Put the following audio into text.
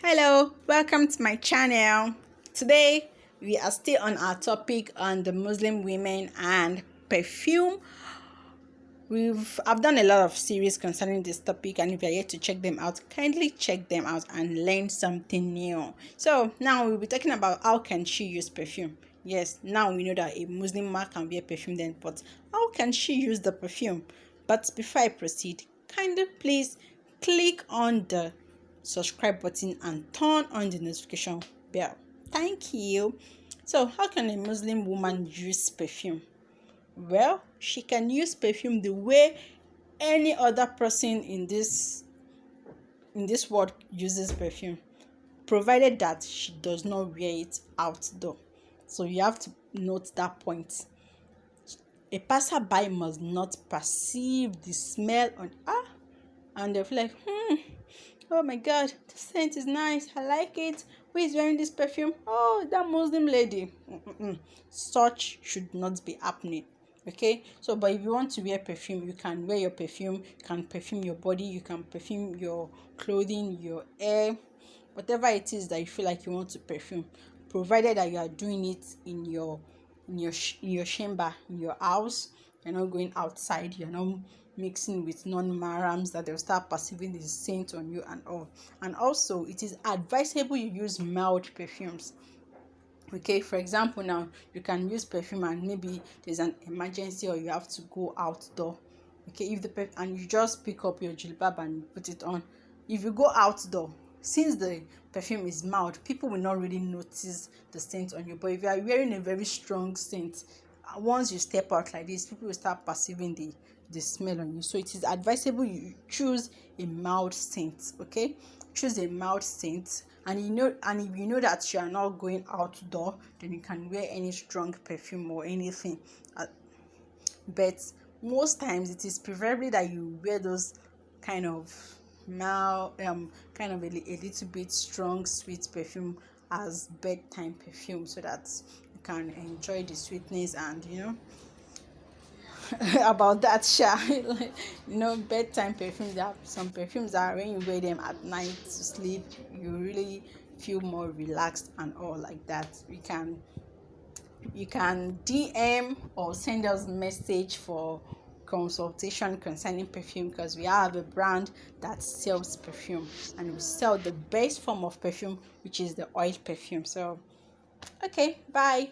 Hello, welcome to my channel. Today we are still on our topic on the Muslim women and perfume. I've done a lot of series concerning this topic, and if you're yet to check them out, kindly check them out and learn something new. So now we'll be talking about how can she use perfume. Yes, now we know that a Muslim man can wear perfume then, but how can she use the perfume? But before I proceed, kindly please click on the subscribe button and turn on the notification bell. Thank you. So how can a Muslim woman use perfume? Well, she can use perfume the way any other person in this world uses perfume, provided that she does not wear it outdoor. So you have to note that point. A passerby must not perceive the smell and they'll feel like, oh my god, the scent is nice, I like it. Who is wearing this perfume? Oh, that Muslim lady. Such should not be happening. Okay, so but if you want to wear perfume, you can wear your perfume, you can perfume your body, you can perfume your clothing, your hair, whatever it is that you feel like you want to perfume, provided that you are doing it in your chamber, in your house. You're not going outside, you're not mixing with non-mahrams that they'll start perceiving the scent on you and all. And also it is advisable you use mild perfumes. Okay, for example, now you can use perfume and maybe there's an emergency or you have to go outdoor. Okay, if and you just pick up your jilbab and put it on. If you go outdoor, since the perfume is mild, people will not really notice the scent on you. But if you are wearing a very strong scent, once you step out like this, people will start perceiving the smell on you. So it is advisable you choose a mild scent. Okay, choose a mild scent. And if you know that you are not going outdoor, then you can wear any strong perfume or anything. But most times it is preferably that you wear those kind of mild, kind of a little bit strong, sweet perfume as bedtime perfume, so that you can enjoy the sweetness and about that bedtime perfumes. There are some perfumes that when you wear them at night to sleep, you really feel more relaxed and all like that. You can DM or send us message for consultation concerning perfume, because we have a brand that sells perfume and we sell the best form of perfume, which is the oil perfume. So okay, bye.